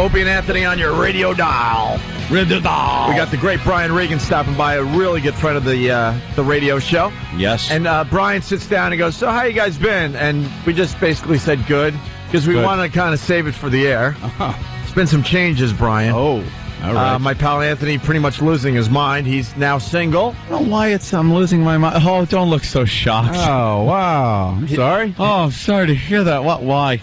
Opie and Anthony on your radio dial. Radio dial. We got the great Brian Regan stopping by, a really good friend of the radio show. Yes. And Brian sits down and goes, so how you guys been? And we just basically said good, because we want to kind of save it for the air. It's been some changes, Brian. Oh, all right. My pal Anthony pretty much losing his mind. He's now single. Oh, why I'm losing my mind. Oh, don't look so shocked. Oh, wow. I'm sorry. Oh, I'm sorry to hear that. What? Why?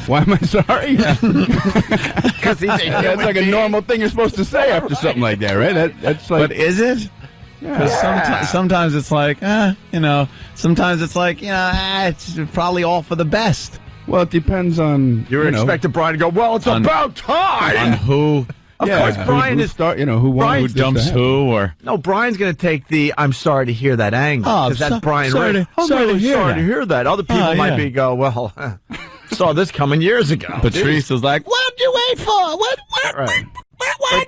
Why am I sorry? Because he's That's like a normal thing you're supposed to say after something like that, right? That's like. But is it? Yeah. Sometimes it's like, sometimes it's like, it's probably all for the best. Well, it depends on. You were expecting Brian to go, well, it's about time. On who? Of course, Brian is. Who dumps who, or. No, Brian's going to take the I'm sorry to hear that angle. Because that's Brian Regan. Sorry to hear that. Other people might be well, saw this coming years ago. Patrice was like, what'd you wait for? Why'd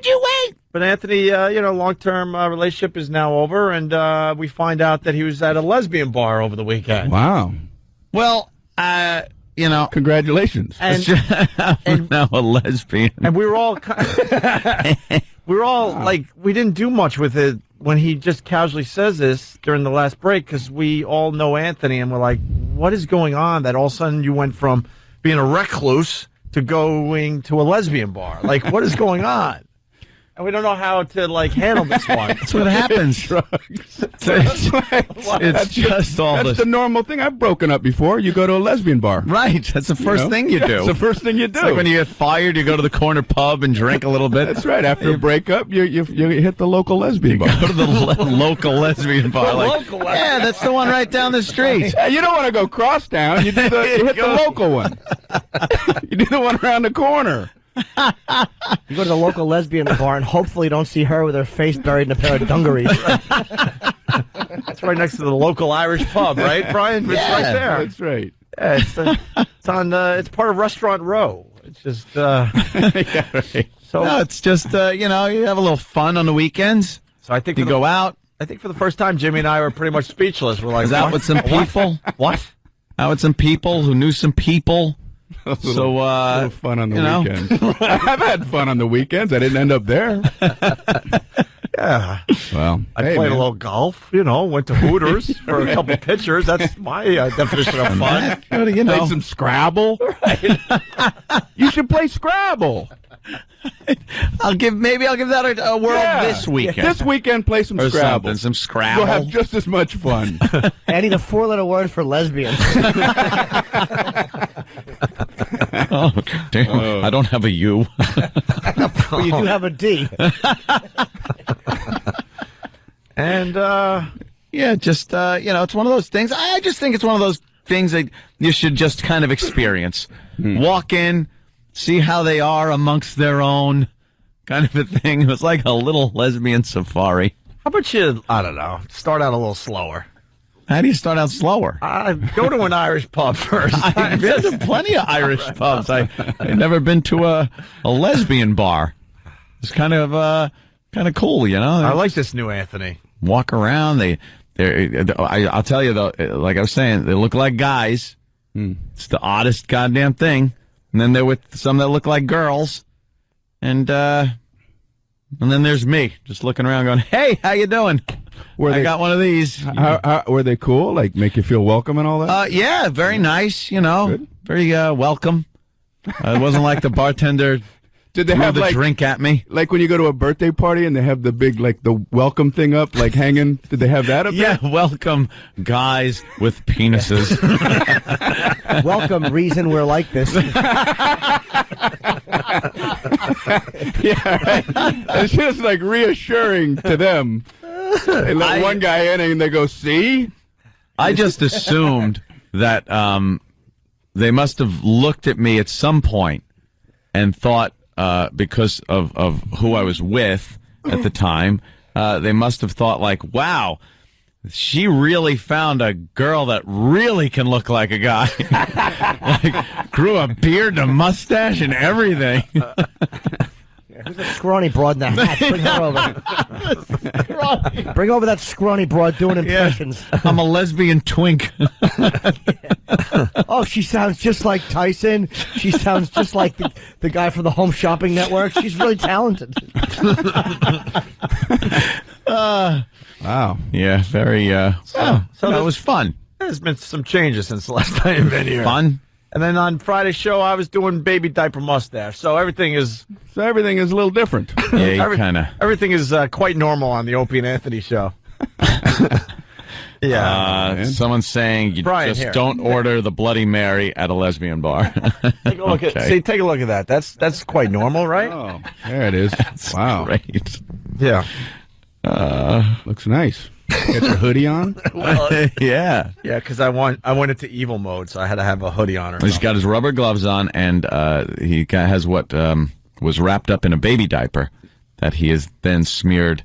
you wait? But Anthony, long-term relationship is now over, and we find out that he was at a lesbian bar over the weekend. Wow. Well, congratulations. And now a lesbian. And we were all, we didn't do much with it when he just casually says this during the last break, because we all know Anthony, and we're like, what is going on that all of a sudden you went from being a recluse to going to a lesbian bar? Like, what is going on? And we don't know how to, handle this one. That's what happens. It's just all this. That's the normal thing. I've broken up before. You go to a lesbian bar. Right. That's the first thing you do. It's the first thing you do. It's like when you get fired, you go to the corner pub and drink a little bit. That's right. After a breakup, you hit the local lesbian bar. Go to the local lesbian bar. That's the one right down the street. You don't want to go cross town. You hit the local one. You do the one around the corner. You go to the local lesbian bar and hopefully don't see her with her face buried in a pair of dungarees. That's right next to the local Irish pub, right, Brian? It's right there. That's right. Yeah, it's part of Restaurant Row. It's just yeah, right. So no, it's just you have a little fun on the weekends. So I think you go out. I think for the first time, Jimmy and I were pretty much speechless. We're like, is out with some people? What? Out with some people who knew some people. A little fun on the weekends. I've had fun on the weekends. I didn't end up there. Yeah. Well, I played a little golf. Went to Hooters for a couple pitchers. That's my definition of fun. Play some Scrabble. Right. You should play Scrabble. I'll give that a whirl this weekend. This weekend, play some Scrabble. Some Scrabble. You'll have just as much fun. I need a 4-letter word for lesbian. Oh, damn. I don't have a U. But you do have a D. And, just, it's one of those things. I just think it's one of those things that you should just kind of experience. Walk in, see how they are amongst their own, kind of a thing. It was like a little lesbian safari. How about you, I don't know, start out a little slower? How do you start out slower? Go to an Irish pub first. I've been to plenty of Irish pubs. I've never been to a lesbian bar. It's kind of cool, I like this new Anthony. Walk around. I'll tell you though, like I was saying, they look like guys. It's the oddest goddamn thing. And then they're with some that look like girls, and then there's me just looking around, going, "Hey, how you doing? I got one of these." How, were they cool? Like make you feel welcome and all that? Yeah, very nice. Good. Very welcome. It wasn't like the bartender. Did they have the drink at me? Like when you go to a birthday party and they have the big, the welcome thing up, hanging? Did they have that up there? Yeah, welcome guys with penises. Welcome, reason we're like this. Yeah, right. It's just reassuring to them. They let one guy in and they go, see? I just assumed that they must have looked at me at some point and thought, because of who I was with at the time, they must have thought wow, she really found a girl that really can look like a guy. Grew a beard and a mustache and everything. Who's a scrawny broad in the hat? Bring her over. Bring over that scrawny broad doing impressions. I'm a lesbian twink. Oh, she sounds just like Tyson. She sounds just like the guy from the Home Shopping Network. She's really talented. Wow. Yeah, very. So that was fun. There's been some changes since the last time you've been here. Fun. And then on Friday's show, I was doing baby diaper mustache. So everything is So everything is a little different. Yeah, you kind of. everything is quite normal on the Opie and Anthony show. Yeah. Someone's saying you Brian, just here. don't order the Bloody Mary at a lesbian bar. Take a look at. See, take a look at that. That's quite normal, right? Oh, there it is. Wow. Great. Yeah. Looks nice. Get your hoodie on. Yeah. Yeah, because I went into evil mode, so I had to have a hoodie on. Or He's something. got his rubber gloves on, and has what was wrapped up in a baby diaper that he has then smeared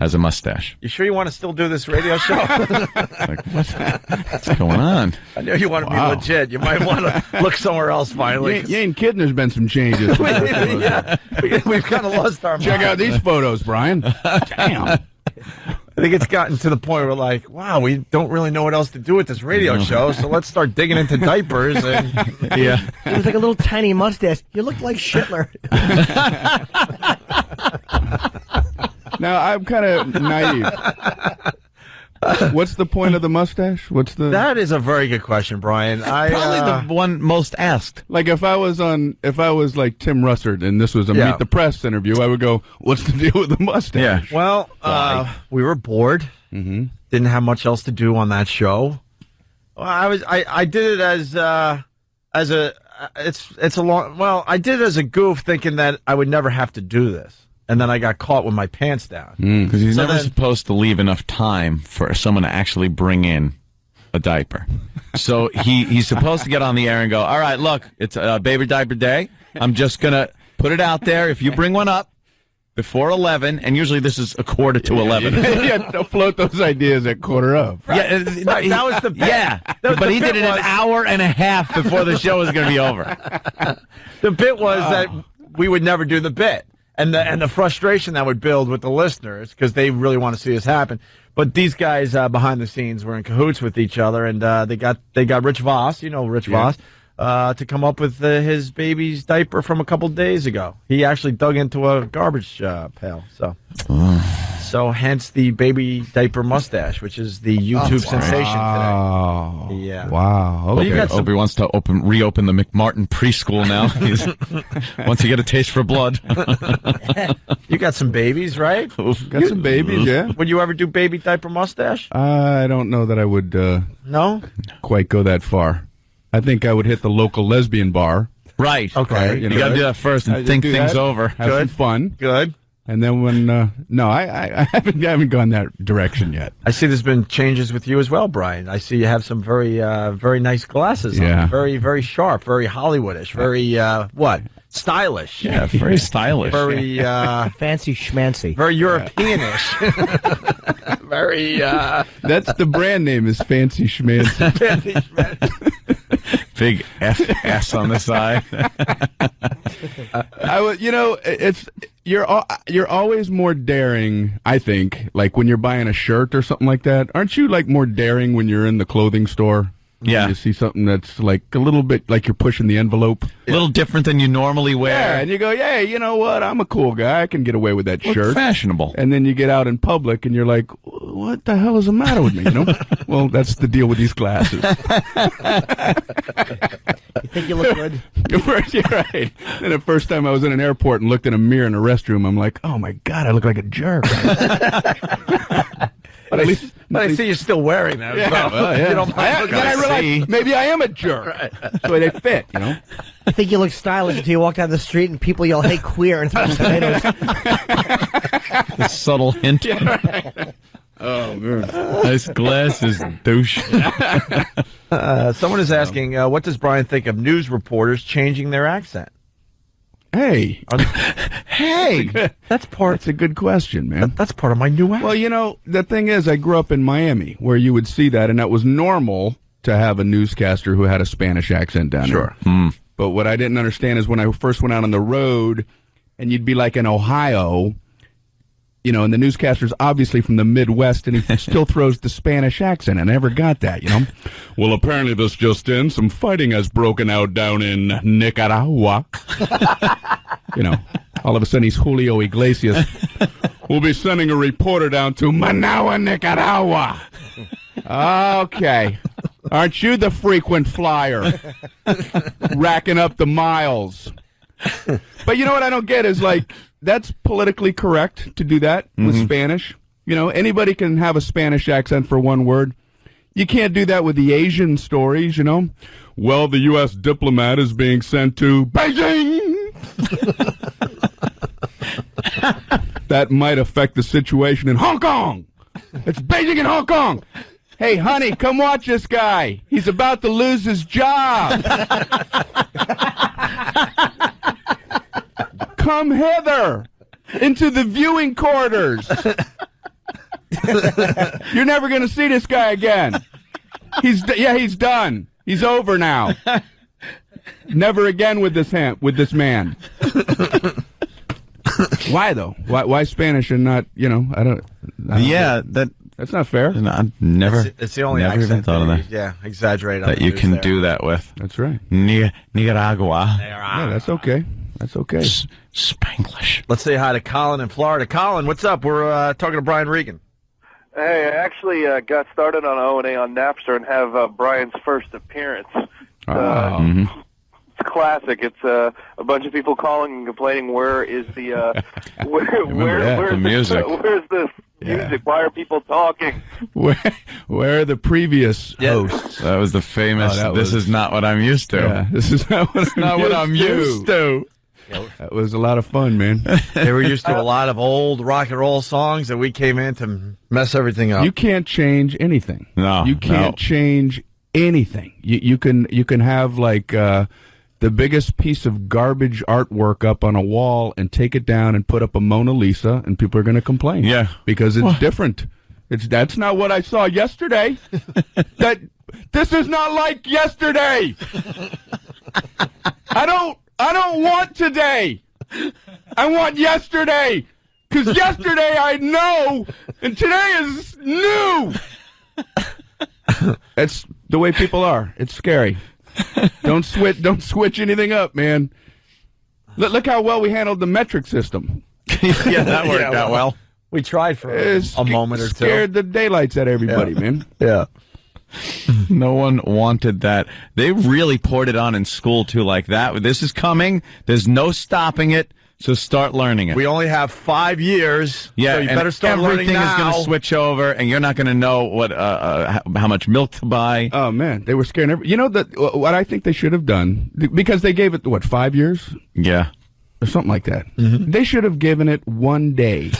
as a mustache. You sure you want to still do this radio show? Like, what's going on? I know you want to Wow. be legit. You might want to look somewhere else finally. You ain't kidding. There's been some changes. Yeah, we've kind of lost our Check mind. out these photos, Brian. Damn. I think it's gotten to the point where like, wow, we don't really know what else to do with this radio show, so let's start digging into diapers. And Yeah. It was like a little tiny mustache. You look like Schindler. Now, I'm kind of naive. What's the point of the mustache? What's the... that is a very good question, Brian. Probably the one most asked. Like, if I was like Tim Russert and this was a Yeah. Meet the Press interview, I would go, what's the deal with the mustache? Well, we were bored. Mm-hmm. Didn't have much else to do on that show. Well, I did it as a it's a long. Well, I did it as a goof, thinking that I would never have to do this, and then I got caught with my pants down. Because he's So never then- supposed to leave enough time for someone to actually bring in a diaper. So he's supposed to get on the air and go, all right, look, it's baby diaper day. I'm just going to put it out there. If you bring one up before 11, and usually this is a quarter to 11. Yeah, they'll float those ideas at quarter of. Yeah, Right, that was the bit. Yeah, The but he bit did it an was- hour and a half before the show was going to be over. The bit was that we would never do the bit, and the frustration that would build with the listeners because they really want to see this happen. But these guys behind the scenes were in cahoots with each other, and they got Rich Voss, Rich Voss, to come up with his baby's diaper from a couple days ago. He actually dug into a garbage pail, so hence the baby diaper mustache, which is the YouTube sensation today. Oh, Yeah. Wow. Well, Okay. you got Opie wants to reopen the McMartin preschool now. Once you get a taste for blood. You got some babies, right? Got some babies, yeah. Would you ever do baby diaper mustache? I don't know that I would No? quite go that far. I think I would hit the local lesbian bar. Right. Okay. You got to do that first I and just think do things that, over. Have some fun. Good. And then when no, I haven't gone that direction yet. I see there's been changes with you as well, Brian. I see you have some very nice glasses Yeah. on. Very, very sharp, very Hollywoodish, very, stylish. Yeah, very stylish. Very, Fancy schmancy. very Europeanish. Very, That's the brand name is Fancy Schmancy. Big FS on the side. I would, you're always more daring. I think, like when you're buying a shirt or something like that. Aren't you like more daring when you're in the clothing store? Yeah. You see something that's like a little bit like you're pushing the envelope. A little different than you normally wear. Yeah, and you go, yeah, you know what? I'm a cool guy. I can get away with that Look shirt. fashionable. And then you get out in public and you're like, what the hell is the matter with me? Well, that's the deal with these glasses. You think you look good? You're right. Then the first time I was in an airport and looked in a mirror in a restroom, I'm like, oh my God, I look like a jerk. But at least, but I see you're still wearing them. yeah, so well, yeah. you don't mind Then I realized maybe I am a jerk. So they fit, You think you look stylish until you walk down the street and people yell, "Hey, queer!" and throw tomatoes. The subtle hint. Oh, man. Nice glasses, douche. Someone is asking, what does Brian think of news reporters changing their accent? Hey, Hey! That's that's a good question, man. That's part of my new accent. Well, the thing is, I grew up in Miami where you would see that, and that was normal to have a newscaster who had a Spanish accent down there. But what I didn't understand is when I first went out on the road, and you'd be like in Ohio, and the newscaster's obviously from the Midwest, and he still throws the Spanish accent. I never got that, Well, apparently this just in, some fighting has broken out down in Nicaragua. All of a sudden he's Julio Iglesias. We'll be sending a reporter down to Managua, Nicaragua. Okay. Aren't you the frequent flyer? Racking up the miles. But you know what I don't get is, that's politically correct to do that with Spanish. Anybody can have a Spanish accent for one word. You can't do that with the Asian stories, Well, the U.S. diplomat is being sent to Beijing. That might affect the situation in Hong Kong. It's Beijing and Hong Kong. Hey, honey, come watch this guy. He's about to lose his job. Come hither into the viewing quarters. You're never going to see this guy again. He's done. He's over now. Never again with this man. Why though? Why Spanish and not? I don't. That's not fair. No, I've never. It's the only never accent even thought of that. Yeah, exaggerate on That the you news can there. do that with. That's right. Nicaragua. Yeah, that's okay. That's okay. Spanglish. Let's say hi to Colin in Florida. Colin, what's up? We're talking to Brian Regan. Hey, I actually got started on O&A on Napster and have Brian's first appearance. It's classic. It's a bunch of people calling and complaining. Where is the where's the music? Where's the music? Why are people talking? Where are the previous hosts? That was the famous. This This is not what I'm used to. Yeah, this is not what I'm used to. That was a lot of fun, man. They were used to a lot of old rock and roll songs, and we came in to mess everything up. You can't change anything. No, you can't change anything. You can have the biggest piece of garbage artwork up on a wall and take it down and put up a Mona Lisa, and people are going to complain. Yeah, because it's different. That's not what I saw yesterday. This is not like yesterday. I don't want today. I want yesterday. Because yesterday I know, and today is new. That's the way people are. It's scary. Don't switch anything up, man. Look how well we handled the metric system. Yeah, that worked out well. We tried for a moment or two. Scared the daylights out of everybody, man. Yeah. No one wanted that. They really poured it on in school, too, like that. This is coming. There's no stopping it, so start learning it. We only have 5 years, yeah, so you better start learning now. Everything is going to switch over, and you're not going to know what how much milk to buy. Oh, man, they were scaring everybody. What I think they should have done, because they gave it, 5 years? Yeah. Or something like that. Mm-hmm. They should have given it 1 day.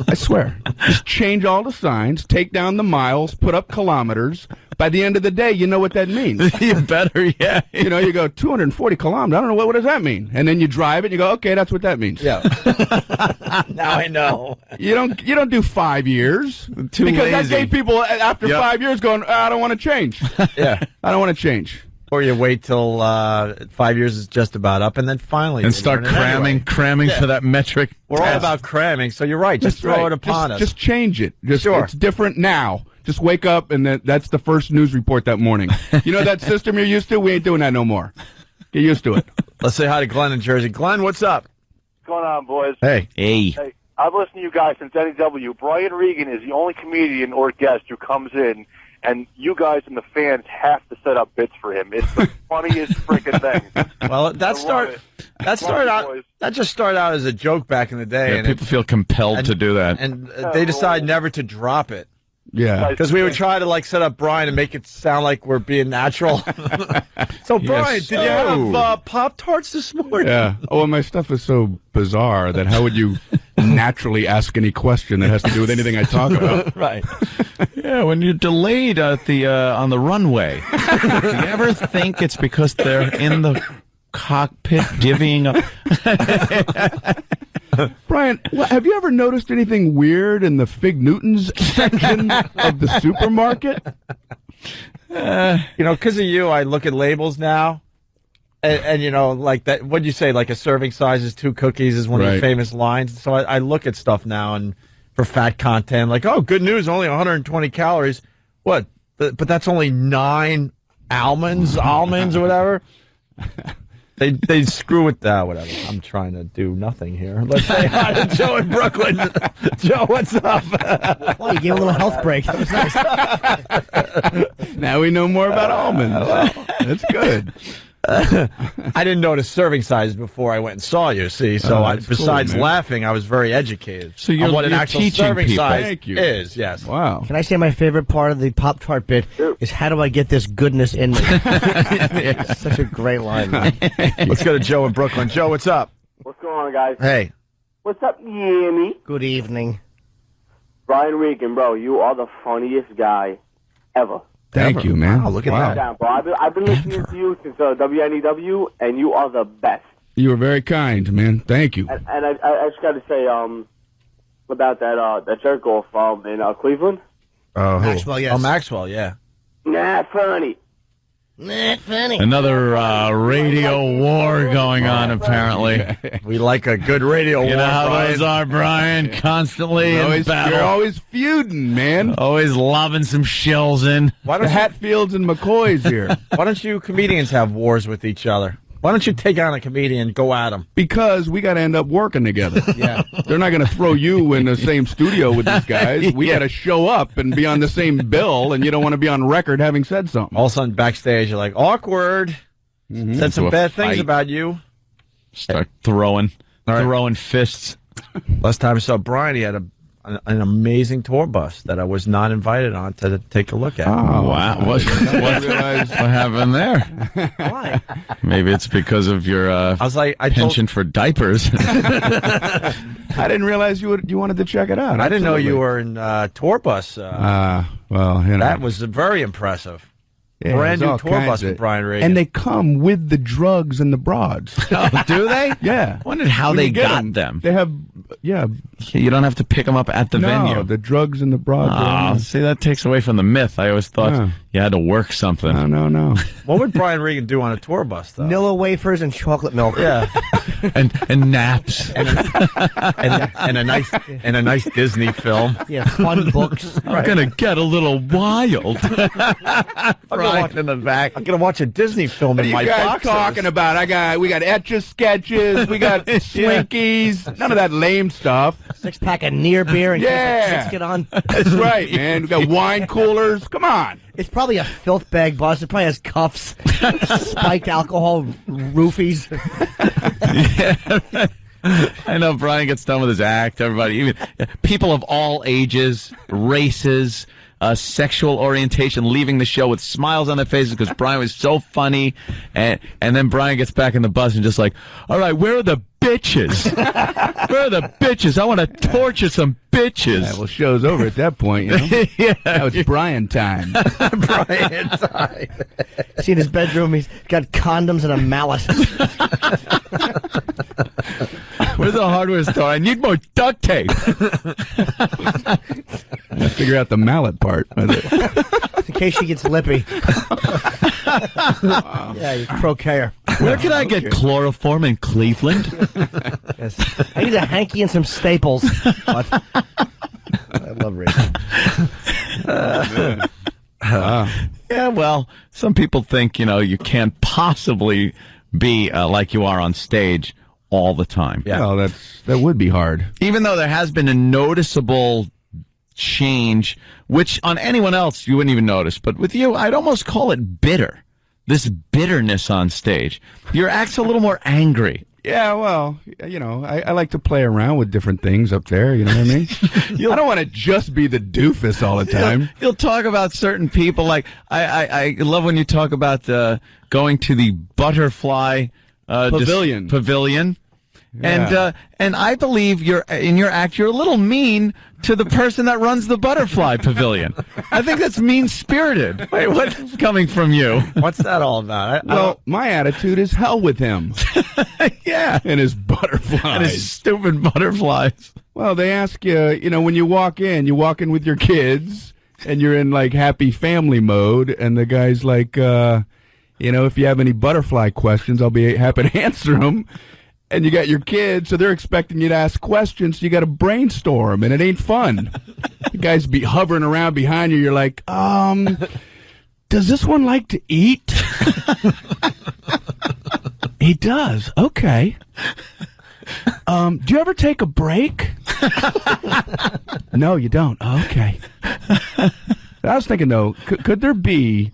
I swear. Just change all the signs, take down the miles, put up kilometers. By the end of the day, you know what that means. You better, yeah. You go 240 kilometers. I don't know, what does that mean? And then you drive it, and you go, okay, that's what that means. Yeah. Now I know. You don't do 5 years. Too because lazy. that gave people, after 5 years, going, I don't want to change. Yeah. I don't want to change. Or you wait till 5 years is just about up, and then finally and start cramming for that metric. We're all about cramming, so you're right. Just throw it upon us. Just change it. Sure. It's different now. Just wake up, and that's the first news report that morning. You know that system you're used to? We ain't doing that no more. Get used to it. Let's say hi to Glenn in Jersey. Glenn, what's up? What's going on, boys? Hey. Hey, I've listened to you guys since NEW. Brian Regan is the only comedian or guest who comes in, and you guys and the fans have to set up bits for him. It's the funniest freaking thing. Well, that just started out as a joke back in the day. Yeah, and people feel compelled to do that. And they decide never to drop it. Yeah. Because we would try to set up Brian and make it sound like we're being natural. So, Brian, did you have Pop-Tarts this morning? Yeah. Oh, and my stuff is so bizarre that how would you naturally ask any question that has to do with anything I talk about? Right. Yeah, when you're delayed at on the runway, do you ever think it's because they're in the cockpit divvying up? Brian, have you ever noticed anything weird in the Fig Newtons section of the supermarket? Because of you, I look at labels now, And you know, like that, what'd you say? Like a serving size is 2 cookies is one of the famous lines. So I look at stuff now and for fat content, like, oh, good news, only 120 calories. What? But that's only 9 almonds or whatever. They screw with that, whatever. I'm trying to do nothing here. Let's say hi to Joe in Brooklyn. Joe, what's up? Well, you gave a little health break. That was nice. Now we know more about almonds. Well, that's good. I didn't notice serving size before I went and saw you, see? So besides laughing, I was very educated so you're, on what an you're actual teaching serving people. size is, yes. Wow. Can I say my favorite part of the Pop-Tart bit is how do I get this goodness in me? It's such a great line, man. Let's go to Joe in Brooklyn. Joe, what's up? What's going on, guys? Hey. What's up, Yammy? Good evening. Brian Regan, bro, you are the funniest guy ever. Thank you, man. Wow, look at that. Down, bro. I've been listening to you since WNEW, and you are the best. You were very kind, man. Thank you. And I just got to say about that jerk off in Cleveland. Oh, Maxwell, yes. Oh, Maxwell, yeah. Not funny. Not funny. Another radio war going on, apparently. We like a good radio war, You know how Brian. those are, Brian? Constantly in battle. You're always feuding, man. Always lobbing some shells in. Why The don't, Hatfields and McCoys here. why don't you comedians have wars with each other? Why don't you take on a comedian and go at him? Because we got to end up working together. Yeah. They're not going to throw you in the same studio with these guys. We got to show up and be on the same bill, and you don't want to be on record having said something. All of a sudden, backstage, you're like, awkward. Said some Into a bad things fight. about you. Start throwing fists. Last time I saw Brian, he had an amazing tour bus that I was not invited on to take a look at. Oh, Wow. What happened there? Why? Maybe it's because of your I was like, I penchant for diapers. I didn't realize you wanted to check it out. I didn't know you Absolutely. were in tour bus. Well, you know. That was very impressive. Yeah, Brand there's new all tour kinds bus of- with Brian Regan. And they come with the drugs and the broads. Do they? Yeah. Wondered how When they you get got them. They have, yeah. You don't have to pick them up at the No, venue. the drugs and the broads. Oh, see, that takes away from the myth. I always thought Yeah. you had to work something. No. What would Brian Regan do on a tour bus, though? Nilla wafers and chocolate milk. Yeah, and naps. and a nice Disney film. Yeah, fun books. I'm gonna get a little wild. Right in the back. I'm gonna watch a Disney film What in are my you guys boxers. talking about? We got etch-a-sketches, we got Swinkies, none of that lame stuff. 6-pack of near beer and Yeah. chicks get on. That's right, man. We got wine coolers. Come on. It's probably a filth bag bus. It probably has cuffs, spiked alcohol roofies. I know Brian gets done with his act. Everybody, even people of all ages, races, sexual orientation, leaving the show with smiles on their faces because Brian was so funny. And then Brian gets back in the bus and just like, all right, where are the bitches? Where are the bitches? I want to torture some bitches. Yeah, well, show's over at that point, you know? Yeah. Now it's Brian time. Brian time. See in his bedroom, he's got condoms and a mallet. Where's the hardware store? I need more duct tape. I figure out the mallet part. In case she gets lippy. Yeah, you croquet her. Where can I get chloroform in Cleveland? Yes. I need a hanky and some staples. What? I love Regan. Yeah, well, some people think, you can't possibly be like you are on stage all the time. Yeah. Well, that would be hard. Even though there has been a noticeable change, which on anyone else you wouldn't even notice, but with you, I'd almost call it bitter. This bitterness on stage. Your act's a little more angry. Yeah, well, I like to play around with different things up there, you know what I mean? I don't want to just be the doofus all the time. You'll talk about certain people. Like, I love when you talk about going to the butterfly Pavilion. Pavilion. Yeah. And I believe in your act, you're a little mean to the person that runs the butterfly pavilion. I think that's mean-spirited. Wait, what's coming from you? What's that all about? Well, my attitude is hell with him Yeah. and his butterflies. And his stupid butterflies. Well, they ask you, when you walk in with your kids, and you're in, like, happy family mode, and the guy's like, if you have any butterfly questions, I'll be happy to answer them. And you got your kids, so they're expecting you to ask questions, so you got to brainstorm, and it ain't fun. You guys be hovering around behind you, you're like, does this one like to eat? He does. Okay. Do you ever take a break? No, you don't. Okay. I was thinking, though, could there be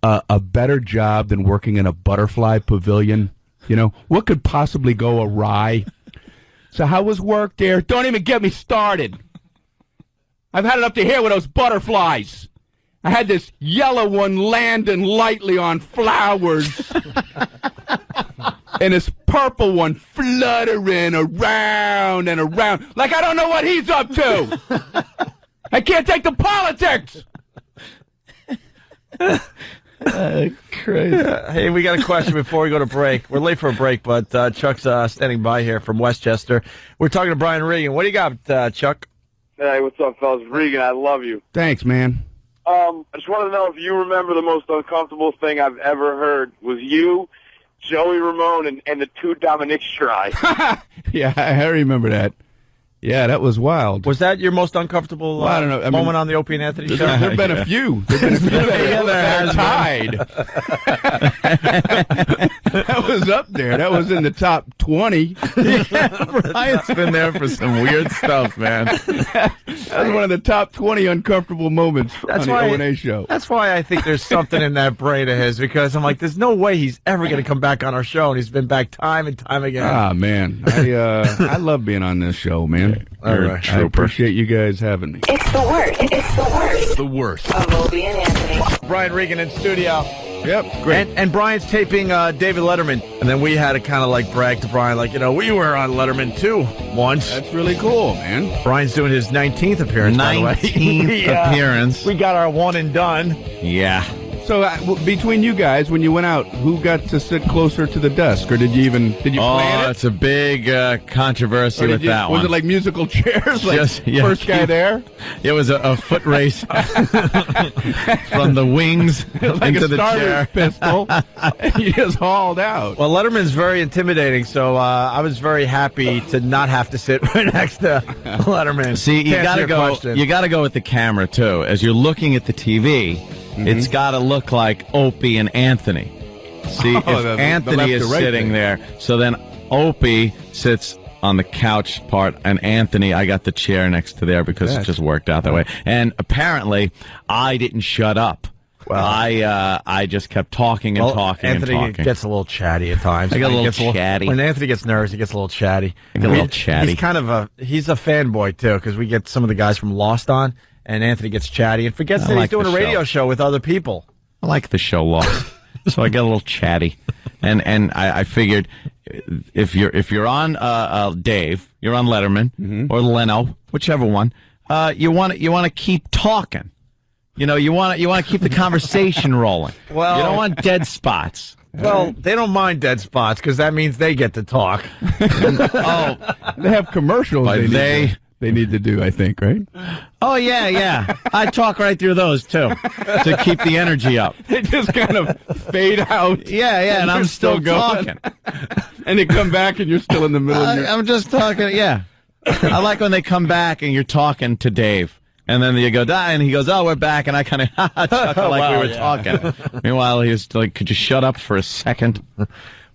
a better job than working in a butterfly pavilion? What could possibly go awry? So how was work there? Don't even get me started. I've had it up to here with those butterflies. I had this yellow one landing lightly on flowers. And this purple one fluttering around and around. Like I don't know what he's up to. I can't take the politics. Crazy. Hey, we got a question before we go to break. We're late for a break, but Chuck's standing by here from Westchester. We're talking to Brian Regan. What do you got, Chuck? Hey, what's up, fellas? Regan, I love you. Thanks, man. I just wanted to know if you remember the most uncomfortable thing I've ever heard was you, Joey Ramone, and the two Dominics try. Yeah, I remember that. Yeah, that was wild. Was that your most uncomfortable I don't know. moment on the Opie and Anthony show? There have been a few. There have been a few that are tied. That was up there. That was in the top 20. Yeah, Brian's been there for some weird stuff, man. That was one of the top 20 uncomfortable moments on the O&A show. That's why I think there's something in that brain of his, because I'm like, there's no way he's ever going to come back on our show, and he's been back time and time again. Ah, man. I love being on this show, man. All right. I appreciate you guys having me. It's the worst. It's the worst. The worst. Of Opie and Anthony. Brian Regan in studio. Yep, great. And Brian's taping David Letterman. And then we had to kind of like brag to Brian, like, we were on Letterman too once. That's really cool, man. Brian's doing his 19th appearance, by the way. 19th appearance. We got our one and done. Yeah. So between you guys, when you went out, who got to sit closer to the desk, or did you plan it? It's a big controversy with that one. Was it like musical chairs? Like yeah. First guy there? It was a foot race from the wings Like into a the starter's chair. pistol. And you just hauled out. Well, Letterman's very intimidating, so I was very happy to not have to sit right next to Letterman. See, you To answer gotta your go. question. You gotta go with the camera too. As you're looking at the TV, it's gotta look like Opie and Anthony. See, if the Anthony left is to right sitting thing. there, so then Opie sits on the couch part, and Anthony, I got the chair next to there because it just worked out that way. And apparently, I didn't shut up. Well, I just kept talking and talking Anthony and talking. gets a little chatty at times. I get a He little gets chatty. When Anthony gets nervous, he gets a little chatty. I get a little chatty. He's kind of he's a fanboy too, because we get some of the guys from Lost on, and Anthony gets chatty and forgets that he's like doing the a radio show. show with other people. I like the show Lost, so I get a little chatty, and I figured if you're on Dave, you're on Letterman or Leno, whichever one, you want to keep talking. You want to keep the conversation rolling. Well, you don't want dead spots. Well, they don't mind dead spots because that means they get to talk. They have commercials But they need to do, I think, right? Oh yeah. I talk right through those too to keep the energy up. They just kind of fade out. Yeah, and I'm You're still going. talking. And they come back and you're still in the middle of your... I'm just talking. Yeah, I like when they come back and you're talking to Dave, and then you go, and he goes, "Oh, we're back," and I kind of chuckle like we were talking. Meanwhile, he was like, "Could you shut up for a second?"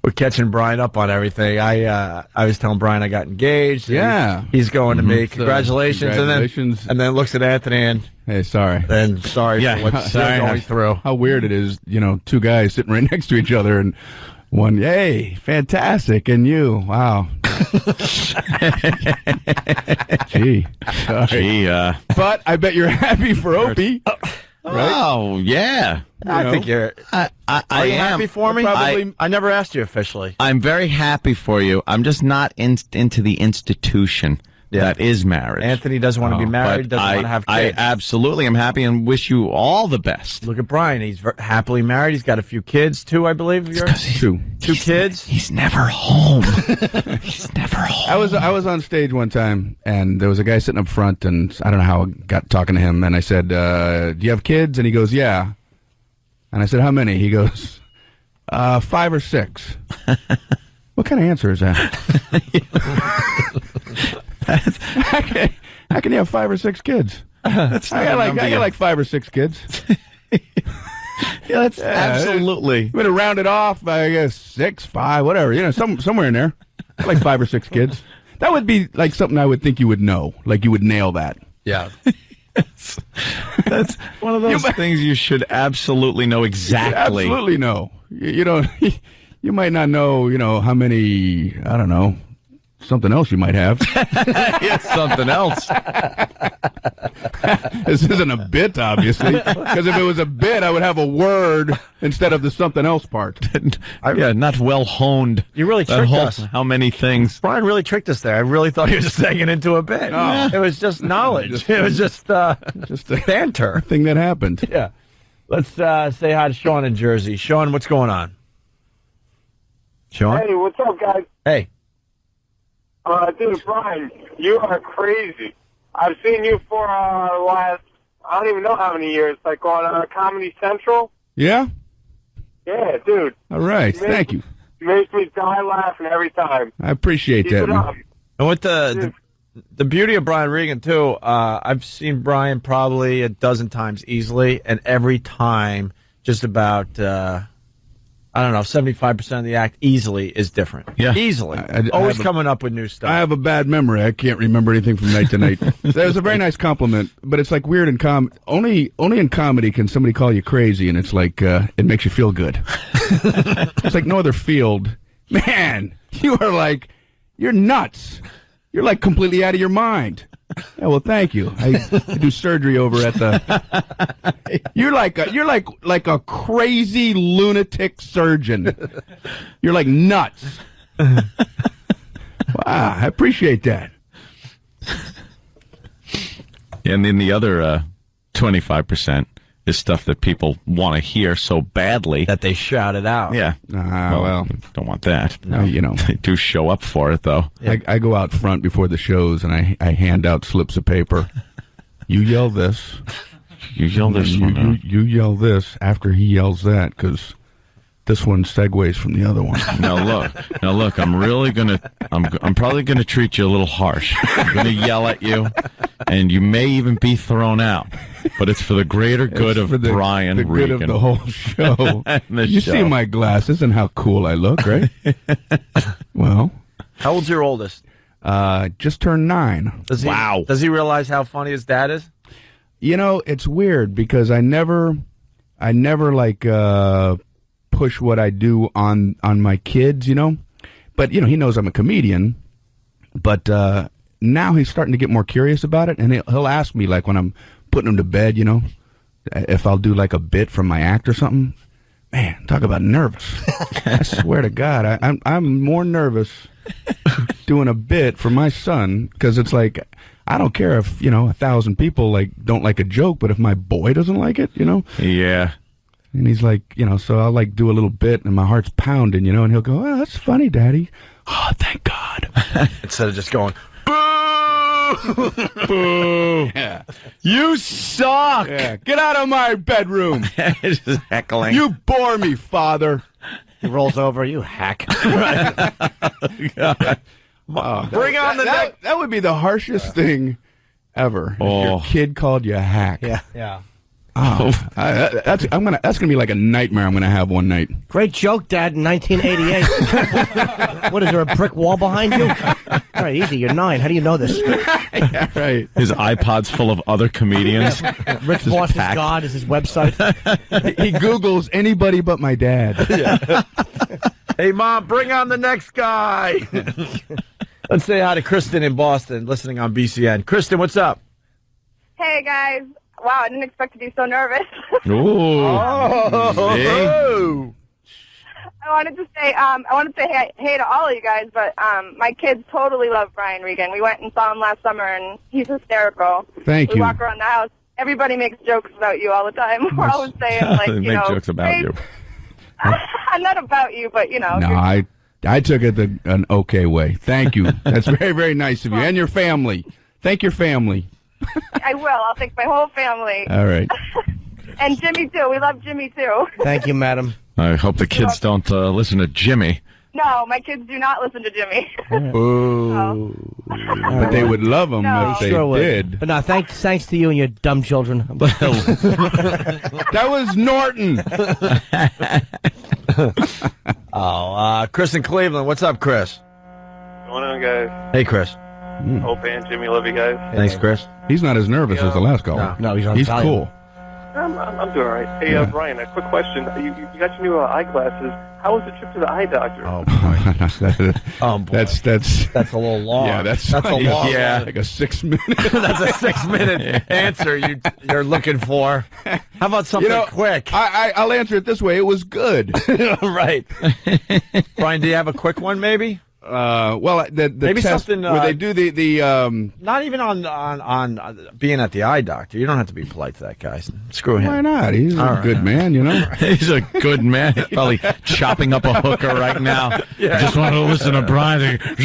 We're catching Brian up on everything. I was telling Brian I got engaged. Yeah. He's going to me. Congratulations. Congratulations. And then looks at Anthony and Hey, sorry. then sorry Yeah, for what sorry. you're going through. How weird it is, two guys sitting right next to each other and one, yay, fantastic, and you, wow. Gee, sorry. Gee, But I bet you're happy for Opie. Right? Oh yeah, I think you're. I Are you am happy for me? Probably- I never asked you officially. I'm very happy for you. I'm just not into the institution that is marriage. Anthony doesn't want to be married. But Doesn't want to have kids. I absolutely am happy and wish you all the best. Look at Brian. He's happily married. He's got a few kids too, I believe. Two kids. He's never home. He's never home. I was on stage one time, and there was a guy sitting up front, and I don't know how I got talking to him, and I said, do you have kids? And he goes, yeah. And I said, how many? He goes, 5 or 6. What kind of answer is that? How can you have 5 or 6 kids? I got like 5 or 6 kids. Yeah, that's absolutely. I'm going to round it off, I guess 6, 5, whatever. Somewhere in there. I like 5 or 6 kids. That would be like something I would think you would know. Like you would nail that. Yeah. That's one of those things you should absolutely know exactly. Absolutely know. You don't. You might not know. How many. I don't know. Something else you might have. Yeah, something else. This isn't a bit, obviously, because if it was a bit, I would have a word instead of the something else part. Yeah, not well honed. You really tricked us. How many things? Brian really tricked us there. I really thought he was saying it into a bit. No. It was just knowledge. It was just a banter. thing that happened. Yeah. Let's say hi to Sean in Jersey. Sean, what's going on? Sean? Hey, what's up, guys? Hey. Dude, Brian, you are crazy. I've seen you for last, I don't even know how many years, like on Comedy Central. Yeah? Yeah, dude. All right. Thank you. You make me die laughing every time. I appreciate Keep that, it man. up. And with the beauty of Brian Regan, too, I've seen Brian probably a dozen times easily, and every time just about, 75% of the act easily is different. Yeah. Easily. I Always have coming up with new stuff. I have a bad memory. I can't remember anything from night to night. That was a very nice compliment, but it's like weird in only in comedy can somebody call you crazy, and it's like it makes you feel good. It's like no other field. Man, you're nuts. You're like completely out of your mind. Yeah, well, thank you. I do surgery over at the. You're like a crazy lunatic surgeon. You're like nuts. Wow, I appreciate that. And then the other 25% is stuff that people want to hear so badly that they shout it out. Yeah. Well, don't want that. No, They do show up for it, though. I go out front before the shows and I hand out slips of paper. You yell this. You yell this one. You yell this after he yells that, because this one segues from the other one. Now look. I'm really I'm probably gonna treat you a little harsh. I'm gonna yell at you, and you may even be thrown out. But it's for the greater good of Brian the Regan. good of the whole show. You show. see my glasses and how cool I look, right? Well, How old's your oldest? just turned 9. Does he realize how funny his dad is? It's weird because I never like push what I do on my kids, But he knows I'm a comedian. But now he's starting to get more curious about it, and he'll ask me, like, when I'm putting him to bed, if I'll do like a bit from my act or something. Man, talk about nervous. I swear to God, I'm more nervous doing a bit for my son, because it's like, I don't care if 1,000 people don't like a joke, but if my boy doesn't like it, Yeah. and he's like, so I'll like do a little bit, and my heart's pounding, and he'll go, "Oh, that's funny, Daddy." Oh, thank God. Instead of just going, Boo! Yeah. You suck! Yeah. Get out of my bedroom. Just heckling. You bore me, Father. He rolls over. You hack. bring on the next. That would be the harshest thing ever. If your kid called you a hack. Yeah. Oh, that's gonna be like a nightmare I'm gonna have one night. Great joke, Dad, in 1988. What, is there a brick wall behind you? All right, easy. You're 9. How do you know this? Yeah, right. His iPod's full of other comedians. Rich Boss is packed. God is his website. He Googles anybody but my dad. Hey, Mom, bring on the next guy. Let's say hi to Kristen in Boston, listening on BCN. Kristen, what's up? Hey guys! Wow, I didn't expect to be so nervous. Ooh. Oh. I wanted to say hey to all of you guys, but my kids totally love Brian Regan. We went and saw him last summer, and he's hysterical. Thank we you. walk around the house. Everybody makes jokes about you all the time. We're always saying They make jokes about you. Not about you, but No, I took it an okay way. Thank you. That's very, very nice of you. And your family. Thank your family. I will. I'll thank my whole family. All right. And Jimmy too. We love Jimmy too. Thank you, madam. I hope the kids don't listen to Jimmy. No, my kids do not listen to Jimmy. Ooh. But they would love him No. if they Sure would. did. But no, thanks to you and your dumb children. That was Norton. Chris in Cleveland. What's up, Chris? What's going on, guys? Hey, Chris. Opie and Jimmy, love you guys. Thanks, Chris. He's not as nervous as the last caller. No, he's on He's Italian. cool. I'm doing all right. Hey, Brian, a quick question. You got your new eyeglasses. How was the trip to the eye doctor? Oh, boy. Oh, boy. That's That's a little long. yeah, that's a long. Yeah. like a 6 minute. That's a 6-minute answer you're looking for. How about something quick? I'll answer it this way. It was good. Right. Brian, do you have a quick one, maybe? Well, the Maybe test something, where they do the Not even on being at the eye doctor. You don't have to be polite to that guy. Screw him. why not? He's a good man, you know. He's a good man. He's probably chopping up a hooker right now. I just want to listen to Brian. How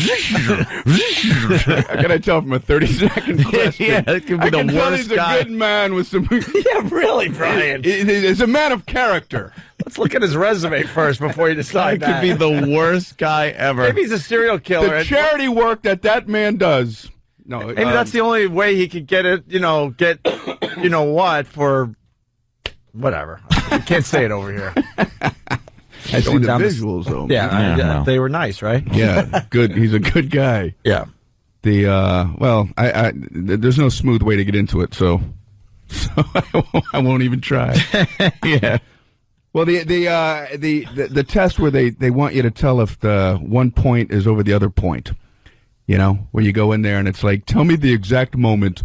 can I tell from a 30-second question? Yeah, it could be I can the tell worst he's guy. a good man with some. Yeah, really, Brian. He's a man of character. Let's look at his resume first before you decide That could be the worst guy ever. Maybe he's a serial killer. The charity work that man does. No, Maybe that's the only way he could get it. For whatever. You can't say it over here. I see going the down the- visuals though. Yeah, well. they were nice, right? Yeah, good. He's a good guy. Yeah. There's no smooth way to get into it, so I won't even try. Yeah. Well, the test where they want you to tell if the one point is over the other point, where you go in there and it's like, tell me the exact moment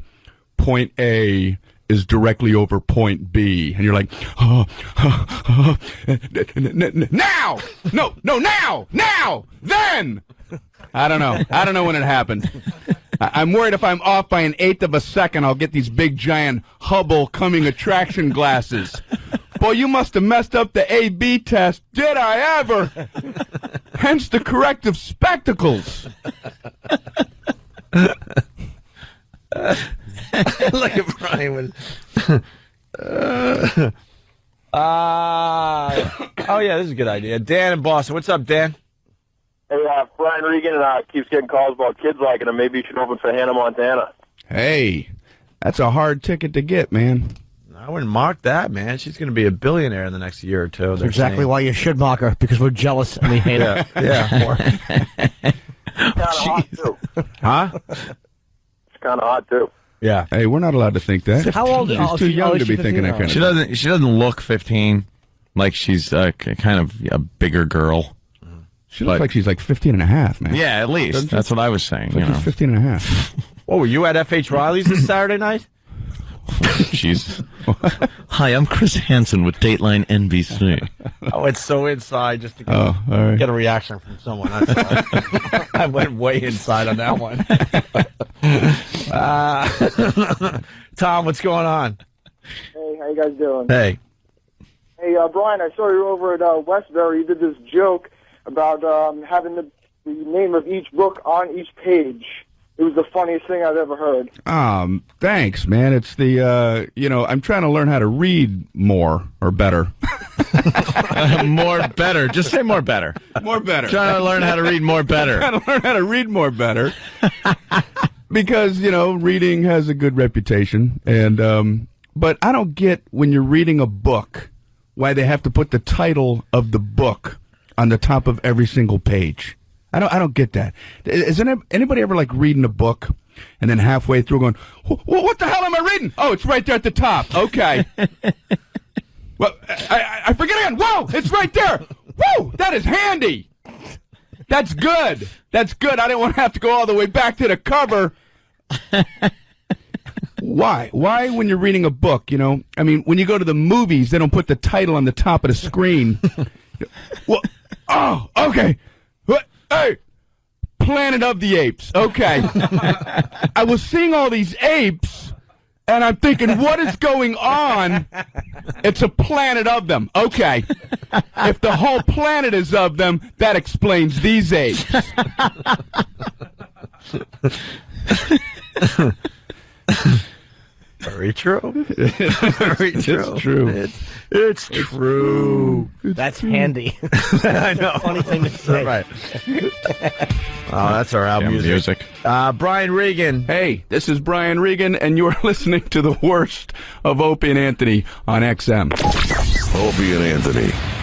point A is directly over point B, and you're like, now, now, then. I don't know when it happened. I'm worried if I'm off by an eighth of a second, I'll get these big giant Hubble coming attraction glasses. Boy, you must have messed up the A/B test. Did I ever? Hence the corrective spectacles. Look at Brian with. Oh yeah, this is a good idea. Dan in Boston. What's up, Dan? Hey, Brian Regan keeps getting calls about kids liking him. Maybe you should open for Hannah Montana. Hey, that's a hard ticket to get, man. I wouldn't mock that, man. She's going to be a billionaire in the next year or two. That's exactly why you should mock her, because we're jealous and we hate her. Yeah. It's kind of hot, too. Huh? It's kind of hot, too. Yeah. Hey, we're not allowed to think that. How old She's is too young to be thinking that kind of She doesn't look 15. Like she's kind of a bigger girl. She looks like she's like 15 and a half, man. Yeah, at least. That's what I was saying. Like she's 15 and a half. Oh, were you at F.H. Riley's this Saturday night? She's. Hi, I'm Chris Hansen with Dateline NBC. I went so inside just to All right. get a reaction from someone. That's why. I went way inside on that one. Tom, what's going on? Hey, how you guys doing? Hey. Hey, Brian, I saw you over at Westbury. You did this joke about having the name of each book on each page. It was the funniest thing I've ever heard. Thanks, man. It's the, I'm trying to learn how to read more or better. More better. Just say more better. More better. Trying to learn how to read more better. Trying to learn how to read more better. Because, reading has a good reputation. And, but I don't get when you're reading a book why they have to put the title of the book on the top of every single page. I don't get that. Is anybody ever like reading a book and then halfway through going, what the hell am I reading? Oh, it's right there at the top. Okay. Well, I forget again. Whoa, it's right there. Whoa, that is handy. That's good. That's good. I didn't want to have to go all the way back to the cover. Why? Why when you're reading a book, I mean, when you go to the movies, they don't put the title on the top of the screen. Well, oh, okay. Hey, Planet of the Apes. Okay. I was seeing all these apes, and I'm thinking, what is going on? It's a planet of them. Okay. If the whole planet is of them, that explains these apes. Very true. Very true. It's true. It's true. That's handy. I know. Funny thing to say. Right. Oh, that's our album music. Brian Regan. Hey, this is Brian Regan, and you are listening to the worst of Opie and Anthony on XM. Opie and Anthony.